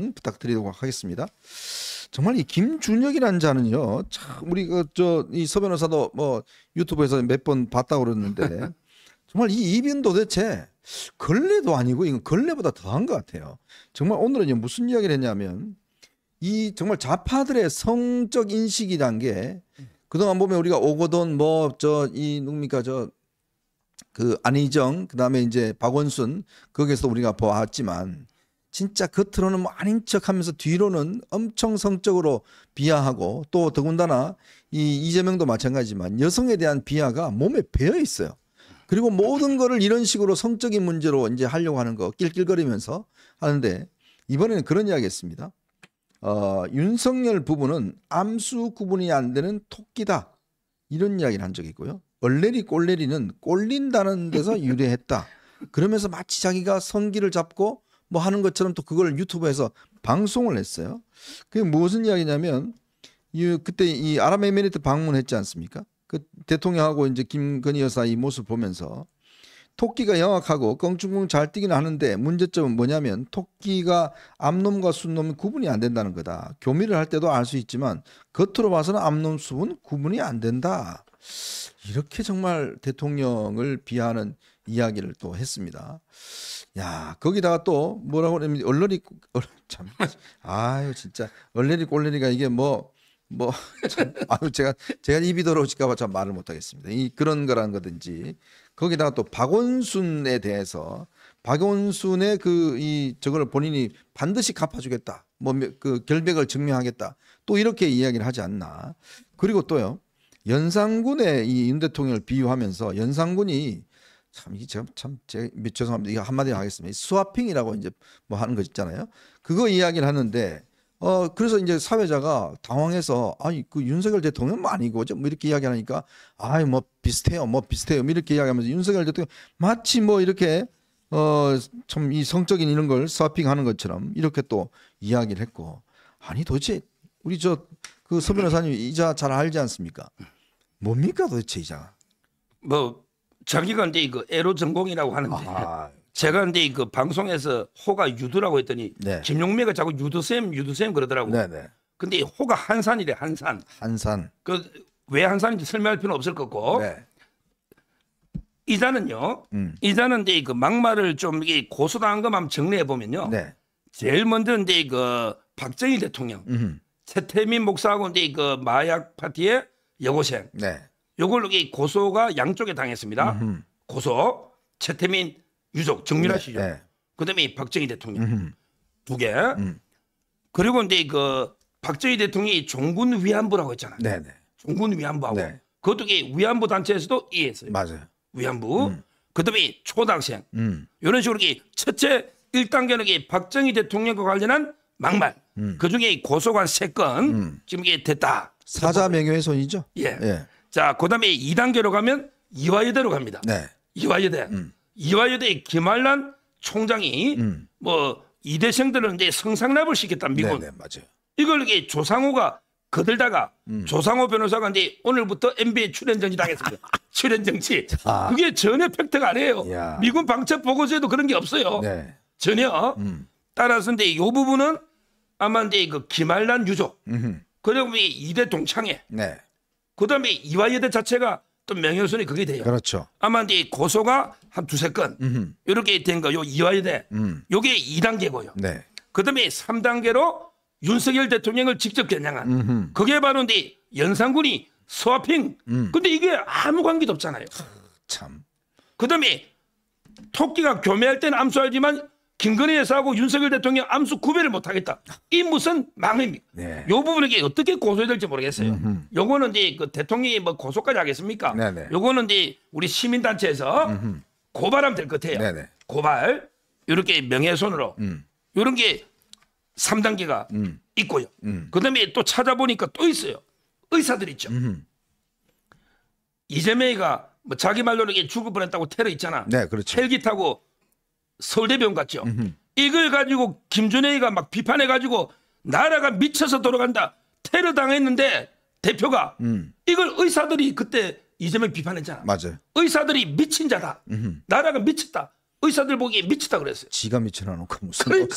한번 부탁드리도록 하겠습니다. 정말 이 김준혁이라는 자는요, 참 우리 이 서 변호사도 뭐 유튜브에서 몇 번 봤다고 그러는데 정말 이 이변 도대체 걸레도 아니고 이건 걸레보다 더한 것 같아요. 정말 오늘은 무슨 이야기를 했냐면 이 정말 좌파들의 성적 인식이란 게 그동안 보면 우리가 오거돈 누굽니까 그 안희정 그다음에 이제 박원순 거기에서 우리가 보았지만 진짜 겉으로는 뭐 아닌 척하면서 뒤로는 엄청 성적으로 비하하고 또 더군다나 이 이재명도 마찬가지지만 여성에 대한 비하가 몸에 배어 있어요. 그리고 모든 거를 이런 식으로 성적인 문제로 이제 하려고 하는 거 낄낄거리면서 하는데 이번에는 그런 이야기 했습니다. 윤석열 부부는 암수 구분이 안 되는 토끼다. 이런 이야기를 한 적이 있고요. 얼레리 꼴레리는 꼴린다는 데서 유래했다. 그러면서 마치 자기가 성기를 잡고 뭐 하는 것처럼 또 그걸 유튜브에서 방송을 했어요. 그게 무슨 이야기냐면 그때 이 아랍에미리트 방문했지 않습니까? 그 대통령하고 이제 김건희 여사 이 모습 보면서 토끼가 영악하고 껑충껑 잘 뛰기는 하는데 문제점은 뭐냐면 토끼가 암놈과 순놈이 구분이 안 된다는 거다. 교미를 할 때도 알 수 있지만 겉으로 봐서는 암놈 숲은 구분이 안 된다. 이렇게 정말 대통령을 비하하는 이야기를 또 했습니다. 야, 거기다가 또 뭐라고 하냐면 참 아유 진짜 얼레리 꼴레리가 이게 아유 제가 입이 더러우실까 봐 참 말을 못 하겠습니다. 그런 거라는 거든지 거기다가 또 박원순에 대해서 박원순의 저걸 본인이 반드시 갚아주겠다. 그 결백을 증명하겠다. 또 이렇게 이야기를 하지 않나. 그리고 또요. 연산군의 이 윤 대통령을 비유하면서 연산군이 제가 죄송합니다. 이거 한마디로 하겠습니다. 스와핑이라고 이제 뭐 하는 거 있잖아요. 그거 이야기를 하는데 그래서 이제 사회자가 당황해서 그 윤석열 대통령 뭐 아니고 뭐 이렇게 이야기하니까 뭐 비슷해요. 이렇게 이야기하면서 윤석열 대통령 마치 뭐 이렇게 참 이 성적인 이런 걸 스와핑하는 것처럼 이렇게 또 이야기를 했고 도대체 우리 그 서 변호사님 이자 잘 알지 않습니까? 뭡니까 도대체 이자? 자기가 근데 이거 에로 전공이라고 하는데 제가 근데 그 방송에서 호가 유두라고 했더니 네. 김용매가 자꾸 유두쌤 그러더라고. 네네. 근데 호가 한산이래 한산. 왜 한산인지 설명할 필요는 없을 거고. 네. 이자는요. 이자는데 그 막말을 좀 이게 고소당한 것만 정리해 보면요. 네. 제일 먼저인데 그 박정희 대통령, 최태민 목사하고 근데 그 마약 파티의 여고생. 네. 요걸 이게 고소가 양쪽에 당했습니다. 고소 최태민 유족 정민아 씨죠. 네. 그다음에 박정희 대통령 두 개. 그리고 이제 그 박정희 대통령이 종군 위안부라고 했잖아요. 네네. 종군 위안부하고 네. 그것도 위안부 단체에서도 이해했어요. 맞아요. 위안부. 그다음에 초등학생. 이런 식으로 첫째 1단계는 박정희 대통령과 관련한 막말. 그중에 고소관 3건 지금 이게 됐다. 사자 명예훼손이죠. 예. 예. 자, 그다음에 2단계로 가면 이화여대로 갑니다. 네. 이화여대. 이화여대 김한란 총장이 뭐 이대생들은 이제 성상납을 시켰다 미군. 네네, 맞아요. 이걸 이게 조상호가 거들다가 조상호 변호사가 이제 오늘부터 NBA 출연 정지 당했습니다. 출연 정지. 그게 전혀 팩트가 아니에요. 야. 미군 방첩 보고서에도 그런 게 없어요. 네. 전혀. 따라서 이제 이 부분은 아마 이제 그 김한란 유족. 그리고 이대 동창회. 네. 그다음에 이화여대 자체가 또 명예훼손이 그게 돼요. 그렇죠. 아마 이제 고소가 한 2-3건 이렇게 된 거 요 이화여대 요게 2단계고요. 네. 그다음에 3단계로 윤석열 대통령을 직접 겨냥한 그게 바로 이제 연산군이 스와핑. 근데 이게 아무 관계도 없잖아요. 참. 그다음에 토끼가 교매할 때는 암수하지만 김건희 여사하고 윤석열 대통령 암수 구별을 못하겠다. 이 무슨 망입니까? 네. 요 부분에 어떻게 고소해야 될지 모르겠어요. 요거는 이제 그 대통령이 뭐 고소까지 하겠습니까? 네네. 요거는 이제 우리 시민단체에서 고발하면 될 것 같아요. 네네. 고발. 이렇게 명예훼손으로. 요런 게 3단계가 있고요. 그 다음에 또 찾아보니까 또 있어요. 의사들 있죠. 이재명이가 뭐 자기 말로는 이게 죽을 뻔했다고 테러 있잖아. 네, 그렇죠. 헬기 타고 서울대병원 갔죠. 이걸 가지고 김준혜가 막 비판해가지고 나라가 미쳐서 돌아간다. 테러 당했는데 대표가 이걸 의사들이 그때 이재명 비판했잖아. 맞아요. 의사들이 미친 자다. 나라가 미쳤다. 의사들 보기에 미치다 그랬어요. 지가 미쳐놔놓고 무슨 그러니까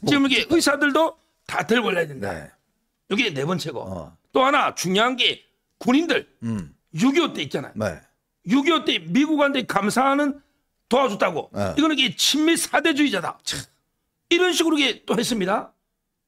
지금 이게 의사들도 다 들고 올라야 된다. 네. 이게 네 번째고 또 하나 중요한 게 군인들 6.25 때 있잖아요. 네. 6.25 때 미국한테 감사하는 도와줬다고. 네. 이거는 이게 친미 사대주의자다. 이런 식으로 이게 또 했습니다.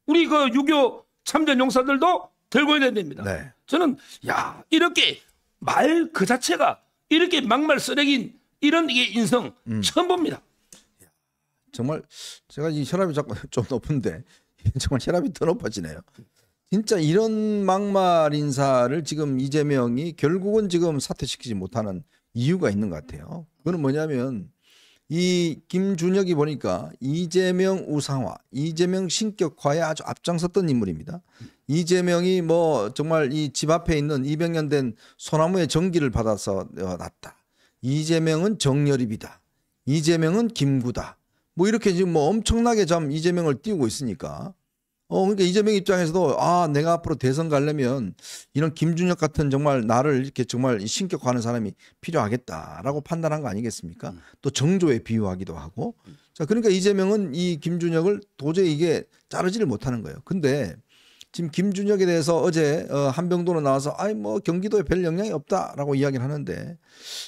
우리 그 6.25 참전 용사들도 들고 있어야 됩니다. 네. 저는 야 이렇게 말 그 자체가 이렇게 막말 쓰레기인 이런 이게 인성 처음 봅니다. 정말 제가 이 혈압이 자꾸 좀 높은데 정말 혈압이 더 높아지네요. 진짜 이런 막말 인사를 지금 이재명이 결국은 지금 사퇴시키지 못하는 이유가 있는 것 같아요. 그건 뭐냐면 이 김준혁이 보니까 이재명 우상화, 이재명 신격화에 아주 앞장섰던 인물입니다. 이재명이 뭐 정말 이 집 앞에 있는 200년 된 소나무의 전기를 받아서 났다. 이재명은 정여립이다. 이재명은 김구다. 뭐 이렇게 지금 뭐 엄청나게 좀 이재명을 띄우고 있으니까 그러니까 이재명 입장에서도 내가 앞으로 대선 가려면 이런 김준혁 같은 정말 나를 이렇게 정말 신격화하는 사람이 필요하겠다라고 판단한 거 아니겠습니까? 또 정조에 비유하기도 하고. 자, 그러니까 이재명은 이 김준혁을 도저히 이게 자르지를 못하는 거예요. 근데 지금 김준혁에 대해서 어제 한병도로 나와서 뭐 경기도에 별 영향이 없다라고 이야기를 하는데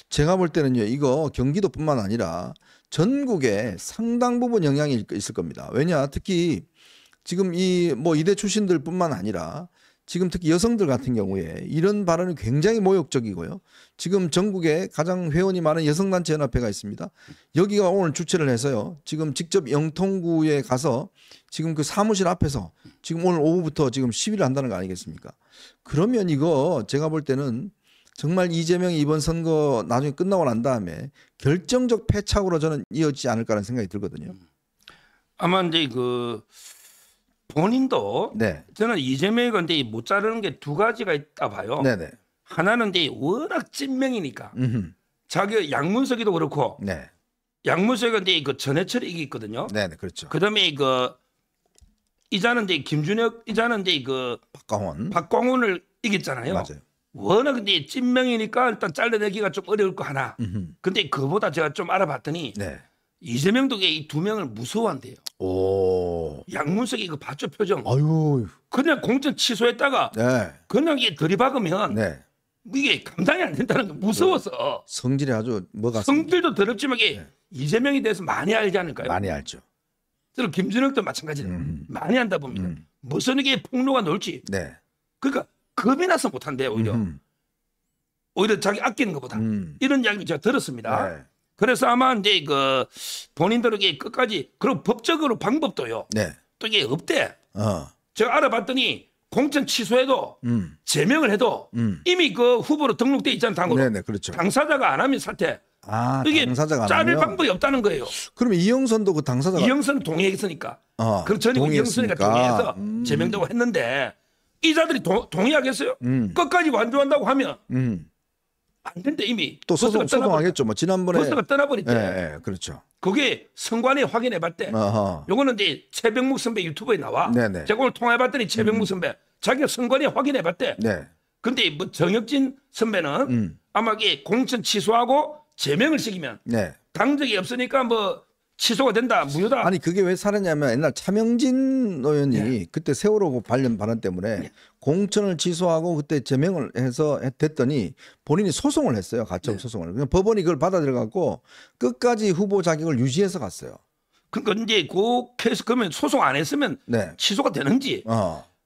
제가 볼 때는요, 이거 경기도뿐만 아니라 전국에 상당 부분 영향이 있을 겁니다. 왜냐, 특히 지금 이 뭐 이대 출신들뿐만 아니라 지금 특히 여성들 같은 경우에 이런 발언이 굉장히 모욕적이고요. 지금 전국에 가장 회원이 많은 여성단체 연합회가 있습니다. 여기가 오늘 주최를 해서요. 지금 직접 영통구에 가서 지금 그 사무실 앞에서 지금 오늘 오후부터 지금 시위를 한다는 거 아니겠습니까? 그러면 이거 제가 볼 때는 정말 이재명이 이번 선거 나중에 끝나고 난 다음에 결정적 패착으로 저는 이어지지 않을까라는 생각이 들거든요. 아마 이제 그 본인도 네. 저는 이재명이 근데 못 자르는 게 두 가지가 있다 봐요. 네네. 하나는 이제 워낙 찐명이니까 음흠. 자기 양문석이도 그렇고 네. 양문석은 이제 그 전해철이 이겼거든요. 네네, 그렇죠. 그다음에 그 이자는 이제 김준혁 이자는 이제 그 박광훈을 이겼잖아요. 맞아요. 워낙 근데 찐명이니까 일단 잘라내기가 좀 어려울 거 하나. 근데 그보다 제가 좀 알아봤더니 네. 이재명도 이 두 명을 무서워한대요. 오. 양문석이 그 봤죠 표정. 아유. 그냥 공천 취소했다가 네. 그냥 이게 들이박으면 네. 이게 감당이 안 된다는 거 무서워서. 성질이 아주 뭐가 성질도 더럽지만 이게 이재명에 대해서 많이 알지 않을까요? 많이 알죠. 저는 김준혁도 마찬가지예요. 많이 한다 봅니다. 무슨 이게 폭로가 놀지. 네. 그러니까 겁이 나서 못한대요 오히려. 오히려 자기 아끼는 것보다. 이런 이야기 제가 들었습니다. 네. 그래서 아마 이제 그 본인들에게 끝까지 그리고 법적으로 방법도요. 네. 또 이게 없대. 제가 알아봤더니 공천 취소해도 제명을 해도 이미 그 후보로 등록돼 있잖아요 당으로. 네네, 그렇죠. 당사자가 안 하면 사퇴. 이게 당사자가 안 자를 하면 방법이 없다는 거예요. 그러면 이영선도 그 당사자가 이영선은 동의했으니까. 그럼 전에 이영선이가 동의해서 제명되고 했는데 이자들이 동의하겠어요? 끝까지 완주한다고 하면 안 된대 이미. 또 소송하겠죠. 뭐 지난번에 버스가 떠나버렸대. 네, 그렇죠. 그게 선관위 확인해봤대. 요거는 이제 최병묵 선배 유튜브에 나와. 네네. 제가 오늘 통화해봤더니 최병묵 선배 자기가 선관위 확인해봤대. 네. 근데 뭐 정혁진 선배는 아마 이게 공천 취소하고 제명을 시키면 네. 당적이 없으니까 뭐 취소가 된다 무효다. 아니 그게 왜 살았냐면 옛날 차명진 의원이 그때 세월호 관련 발언 때문에 공천을 취소하고 그때 제명을 해서 됐더니 본인이 소송을 했어요. 가처분 소송을. 그냥 법원이 그걸 받아들여갖고 끝까지 후보 자격을 유지해서 갔어요. 그러니까 이제 그 케이스 그러면 소송 안 했으면 취소가 되는지.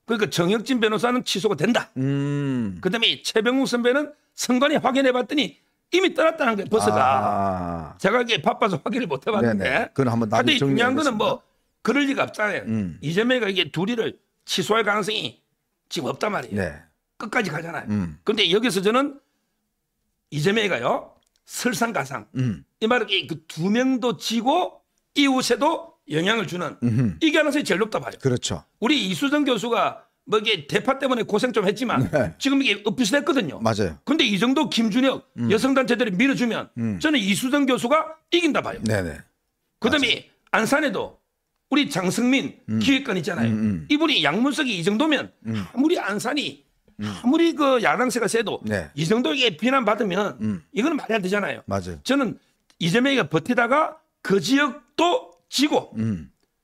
그러니까 정혁진 변호사는 취소가 된다. 그다음에 최병욱 선배는 선관위 확인해봤더니 이미 떠났다는 거예요. 버스가. 제가 이게 바빠서 확인을 못 해봤는데. 그건 한번 나중에 중요한 거는 뭐 그럴 리가 없잖아요. 이재명이가 이게 둘이를 취소할 가능성이 지금 없단 말이에요. 네. 끝까지 가잖아요. 그런데 여기서 저는 이재명이가요. 설상가상. 이 말은 그 두 명도 지고 이웃에도 영향을 주는 이 가능성이 제일 높다 봐요. 그렇죠. 우리 이수정 교수가 뭐 이게 대파 때문에 고생 좀 했지만 지금 이게 엇비슷했거든요. 맞아요. 근데 이 정도 김준혁 여성단체들이 밀어주면 저는 이수정 교수가 이긴다 봐요. 네네. 그다음에 안산에도 우리 장승민 기획관 있잖아요. 이분이 양문석이 이 정도면 아무리 안산이 아무리 그 야당세가 세도 이 정도 이게 비난받으면 이거는 말이 안 되잖아요. 맞아요. 저는 이재명이가 버티다가 그 지역도 지고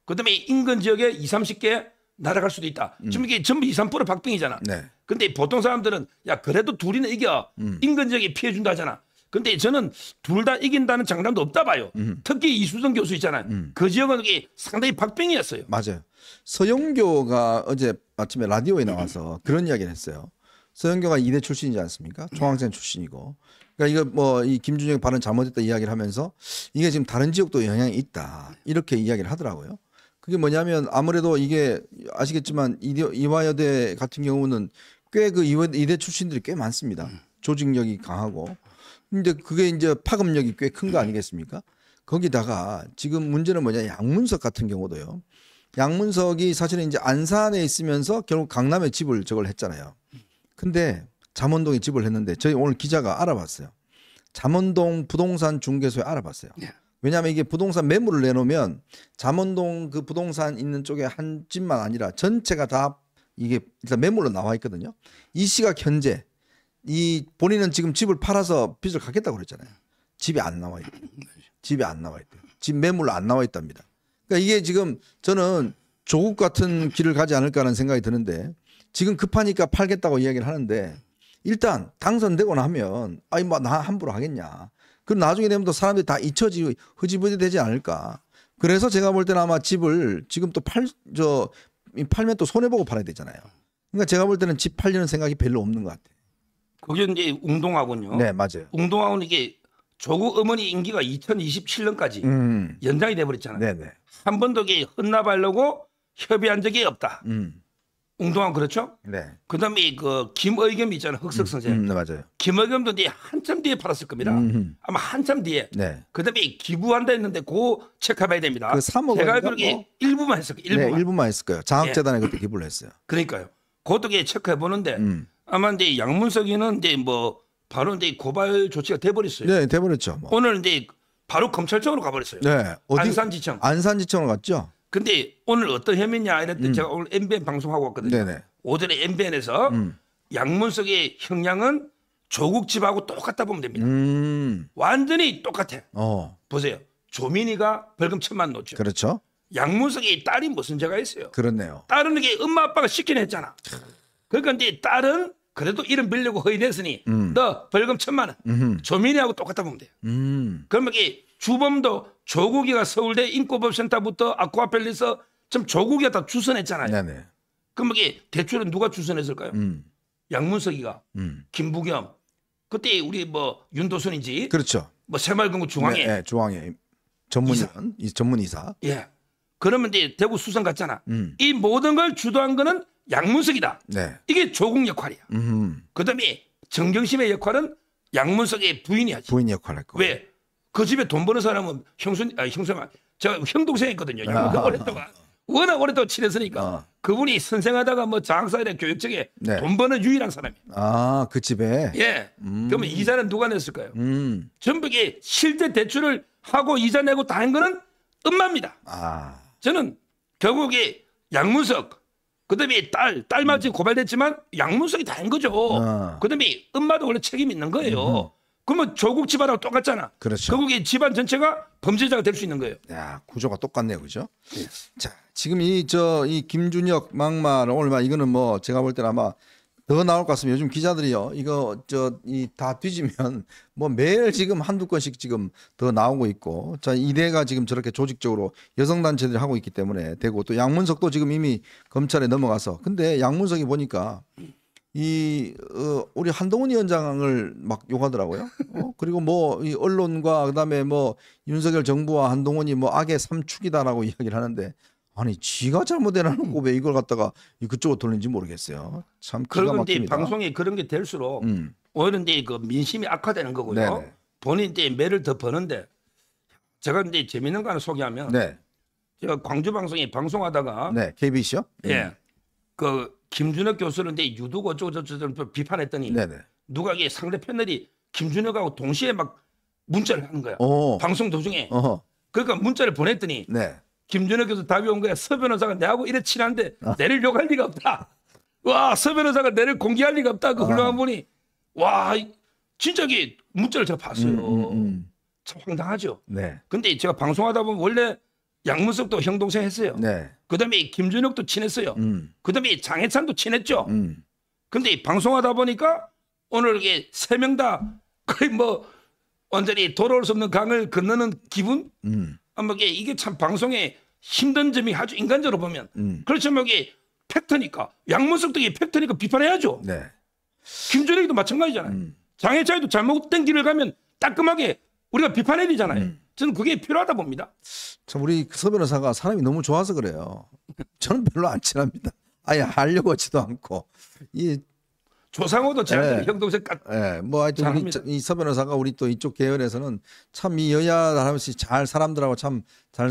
그다음에 인근 지역에 20, 30개 날아갈 수도 있다. 지금 이게 전부 2, 3% 박빙이잖아. 네. 근데 보통 사람들은 야 그래도 둘이는 이겨. 인근 지역이 피해 준다 하잖아. 근데 저는 둘 다 이긴다는 장담도 없다 봐요. 특히 이수정 교수 있잖아요. 그 지역은 이게 상당히 박빙이었어요. 맞아요. 서영교가 어제 아침에 라디오에 나와서 그런 이야기를 했어요. 서영교가 이대 출신이지 않습니까? 총학생 출신이고. 그러니까 이거 뭐 이 김준혁 발언 잘못했다 이야기를 하면서 이게 지금 다른 지역도 영향이 있다. 이렇게 이야기를 하더라고요. 그게 뭐냐면 아무래도 이게 아시겠지만 이화여대 같은 경우는 꽤 그 이대 출신들이 꽤 많습니다. 조직력이 강하고. 근데 그게 이제 파급력이 꽤 큰 거 아니겠습니까? 거기다가 지금 문제는 뭐냐, 양문석 같은 경우도요. 양문석이 사실은 이제 안산에 있으면서 결국 강남에 집을 저걸 했잖아요. 근데 잠원동에 집을 했는데 저희 오늘 기자가 알아봤어요. 잠원동 부동산 중개소에 알아봤어요. 왜냐하면 이게 부동산 매물을 내놓으면 잠원동 그 부동산 있는 쪽에 한 집만 아니라 전체가 다 이게 일단 매물로 나와 있거든요. 이 시각 현재 이 본인은 지금 집을 팔아서 빚을 갚겠다고 그랬잖아요. 집이 안 나와 있대요. 집이 안 나와 있대요. 집 매물로 안 나와 있답니다. 그러니까 이게 지금 저는 조국 같은 길을 가지 않을까 하는 생각이 드는데 지금 급하니까 팔겠다고 이야기를 하는데 일단 당선되고 나면 아니 뭐 나 함부로 하겠냐. 그럼 나중에 되면 또 사람들이 다 잊혀지고 흐지부지 되지 않을까. 그래서 제가 볼 때는 아마 집을 지금 또 팔면 또 손해보고 팔아야 되잖아요. 그러니까 제가 볼 때는 집 팔려는 생각이 별로 없는 것 같아요. 그게 이제 웅동하군요. 네, 맞아요. 웅동하고는 이게 조국 어머니 임기가 2027년까지 연장이 돼버렸잖아요. 네네. 한 번도 이게 혼납하려고 협의한 적이 없다. 웅동하고 그렇죠? 네. 그다음에 그 김의겸 있잖아요. 흑석 선생. 네, 맞아요. 김의겸도 이제 한참 뒤에 팔았을 겁니다. 아마 한참 뒤에. 네. 그다음에 기부한다 했는데 그거 체크해봐야 됩니다. 그 3억 제가 원인가? 알기로 일부만 했을 거예요. 네, 일부만 했을 거예요. 장학재단에 그때 기부를 했어요. 그러니까요. 그것도 체크해 보는데 아마 이제 양문석이는 이제 뭐 바로 이제 고발 조치가 돼버렸어요. 네, 돼버렸죠. 뭐. 오늘 이제 바로 검찰청으로 가버렸어요. 네, 안산지청. 안산지청으로 갔죠. 근데 오늘 어떤 혐의냐 이랬더니 제가 오늘 MBN 방송하고 왔거든요. 네네. 오전에 MBN에서 양문석의 형량은 조국 집하고 똑같다 보면 됩니다. 완전히 똑같아. 보세요. 조민이가 벌금 1,000만 넣었죠. 그렇죠. 양문석의 딸이 무슨 죄가 있어요? 그렇네요. 딸은 이게 엄마 아빠가 시킨 했잖아. 그러니까 이제 딸은 그래도 이름 빌려고 허위냈으니 너 벌금 1,000만 원. 조민이하고 똑같다 보면 돼요. 그러면 이게 주범도 조국이가 서울대 인권법센터부터 아쿠아펠리스 좀 조국이가 다 주선했잖아요. 네네. 그럼 이게 대출은 누가 주선했을까요? 양문석이가, 김부겸, 그때 우리 뭐 윤도순인지, 그렇죠. 뭐 새마을금고 중앙에, 네, 중앙에 전문위원, 전문이사. 예. 그러면 이제 대구 수성 갔잖아. 이 모든 걸 주도한 거는 양문석이다. 네. 이게 조국 역할이야. 그다음에 정경심의 역할은 양문석의 부인이 하지. 부인 역할을 했고. 왜? 그 집에 돈 버는 사람은 형수만 제가 형 동생이 있거든요. 양문석 오랫동안 워낙 오랫동안 친했으니까 그분이 선생하다가 뭐 장학사이나 교육청에 네. 돈 버는 유일한 사람이에요. 아, 그 집에. 예. 그러면 이자는 누가 냈을까요? 전부 이게 실제 대출을 하고 이자 내고 다 한 거는 엄마입니다. 아. 저는 결국에 양문석 그다음에 딸 맞지 고발됐지만 양문석이 다 한 거죠. 그다음에 엄마도 원래 책임 있는 거예요. 그러면 조국 집안하고 똑같잖아. 그렇죠. 결국에 집안 전체가 범죄자가 될 수 있는 거예요. 야, 구조가 똑같네요, 그죠? 자, 지금 이 김준혁 막말 오늘 이거는 뭐 제가 볼 때는 아마 더 나올 것 같습니다. 요즘 기자들이요, 이거 다 뒤지면 뭐 매일 지금 한두 건씩 지금 더 나오고 있고, 자, 이대가 지금 저렇게 조직적으로 여성 단체들이 하고 있기 때문에 되고 또 양문석도 지금 이미 검찰에 넘어가서, 근데 양문석이 보니까 우리 한동훈 위원장을 막 욕하더라고요. 그리고 뭐 이 언론과 그다음에 뭐 윤석열 정부와 한동훈이 뭐 악의 삼축이다라고 이야기를 하는데, 아니 지가 잘못해놓고 왜 이걸 갖다가 그쪽으로 돌리는지 모르겠어요. 참 기가 그런데 막힙니다. 방송에 그런 게 될수록 오히려 이제 그 민심이 악화되는 거고요. 네네. 본인 이제 매를 더 버는데, 제가 이제 재밌는 거 하나 소개하면, 네, 제가 광주 방송에 방송하다가 네, KBS요? 예, 그 김준혁 교수를 이제 유독 어쩌고저쩌고 비판했더니 네네. 누가 이게 상대 패널이 김준혁하고 동시에 막 문자를 하는 거야. 방송 도중에. 그러니까 문자를 보냈더니 네. 김준혁 교수 답이 온 거야. 서 변호사가 내하고 이래 친한데 내를 욕할 리가 없다. 와, 서 변호사가 내를 공개할 리가 없다. 그 훌륭한 분이. 와, 진짜 이게 문자를 제가 봤어요. 참 황당하죠. 네. 근데 제가 방송하다 보면 원래 양문석도 형 동생 했어요. 네. 그다음에 김준혁도 친했어요. 그다음에 장해찬도 친했죠. 음. 근데 방송하다 보니까 오늘 이게 세 명 다 거의 뭐 완전히 돌아올 수 없는 강을 건너는 기분? 아마 이게 참 방송의 힘든 점이 아주 인간적으로 보면 그렇지만 이게 팩트니까 양문석도 이게 팩트니까 비판해야죠. 네. 김준혁도 마찬가지잖아요. 장해찬도 잘못된 길을 가면 따끔하게 우리가 비판해야 되잖아요. 저는 그게 필요하다 봅니다. 참 우리 서 변호사가 사람이 너무 좋아서 그래요. 저는 별로 안 친합니다. 아예 하려고 하지도 않고 이 조상호도 제 네. 형 동생 예, 뭐 하여튼 우리 잘합니다. 이 서 변호사가 우리 또 이쪽 계열에서는 참 이 여야 다름없이 잘 사람들하고 참 잘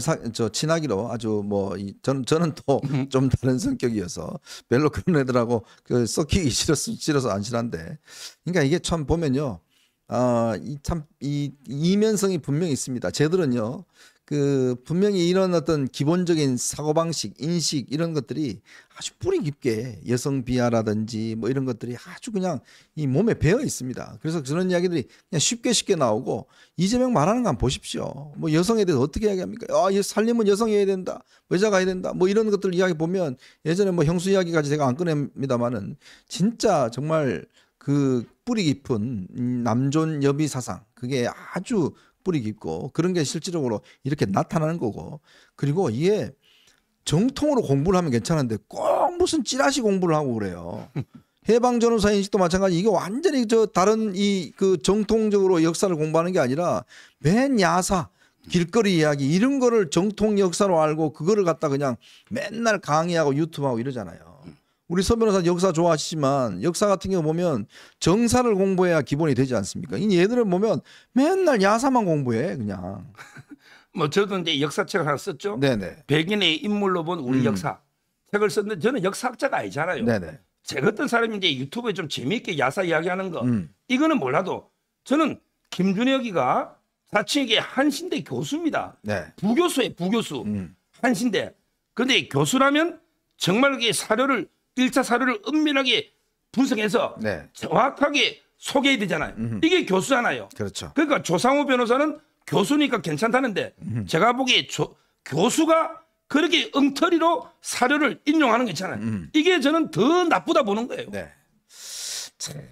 친하기로 아주 뭐 저는 또 좀 다른 성격이어서 별로 그런 애들하고 그 썩히기 싫어서 안 친한데 그러니까 이게 참 보면요. 이 이면성이 분명히 있습니다. 쟤들은요, 그 분명히 이런 어떤 기본적인 사고방식, 인식 이런 것들이 아주 뿌리 깊게 여성 비하라든지 뭐 이런 것들이 아주 그냥 이 몸에 배어 있습니다. 그래서 그런 이야기들이 그냥 쉽게 나오고 이재명 말하는 거 한번 보십시오. 뭐 여성에 대해서 어떻게 이야기합니까? 살림은 여성이 해야 된다, 여자가 해야 된다, 뭐 이런 것들 이야기 보면 예전에 뭐 형수 이야기까지 제가 안 꺼냅니다만은 진짜 정말 그 뿌리 깊은 남존 여비 사상 그게 아주 뿌리 깊고 그런 게 실질적으로 이렇게 나타나는 거고 그리고 이게 정통으로 공부를 하면 괜찮은데 꼭 무슨 찌라시 공부를 하고 그래요. 해방 전후사 인식도 마찬가지. 이게 완전히 다른 그 정통적으로 역사를 공부하는 게 아니라 맨 야사 길거리 이야기 이런 거를 정통 역사로 알고 그거를 갖다 그냥 맨날 강의하고 유튜브하고 이러잖아요. 우리 서 변호사 역사 좋아하시지만 역사 같은 경우 보면 정사를 공부해야 기본이 되지 않습니까? 이 얘들은 보면 맨날 야사만 공부해 그냥. 뭐 저도 이제 역사책을 하나 썼죠. 네네. 백인의 인물로 본 우리 역사 책을 썼는데 저는 역사학자가 아니잖아요. 네네. 제가 어떤 사람이 이제 유튜브에 좀 재미있게 야사 이야기하는 거 이거는 몰라도 저는 김준혁이가 사칭이게 한신대 교수입니다. 네. 부교수예요, 부교수. 한신대. 그런데 교수라면 정말 이게 사료를 1차 사료를 은밀하게 분석해서 네. 정확하게 소개해야 되잖아요. 이게 교수잖아요. 그렇죠. 그러니까 조상우 변호사는 교수니까 괜찮다는데 제가 보기에 교수가 그렇게 엉터리로 사료를 인용하는 거 있잖아요. 이게 저는 더 나쁘다 보는 거예요. 네.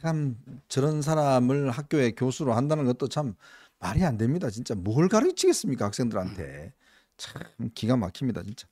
참 저런 사람을 학교에 교수로 한다는 것도 참 말이 안 됩니다. 진짜 뭘 가르치겠습니까 학생들한테. 참 기가 막힙니다 진짜.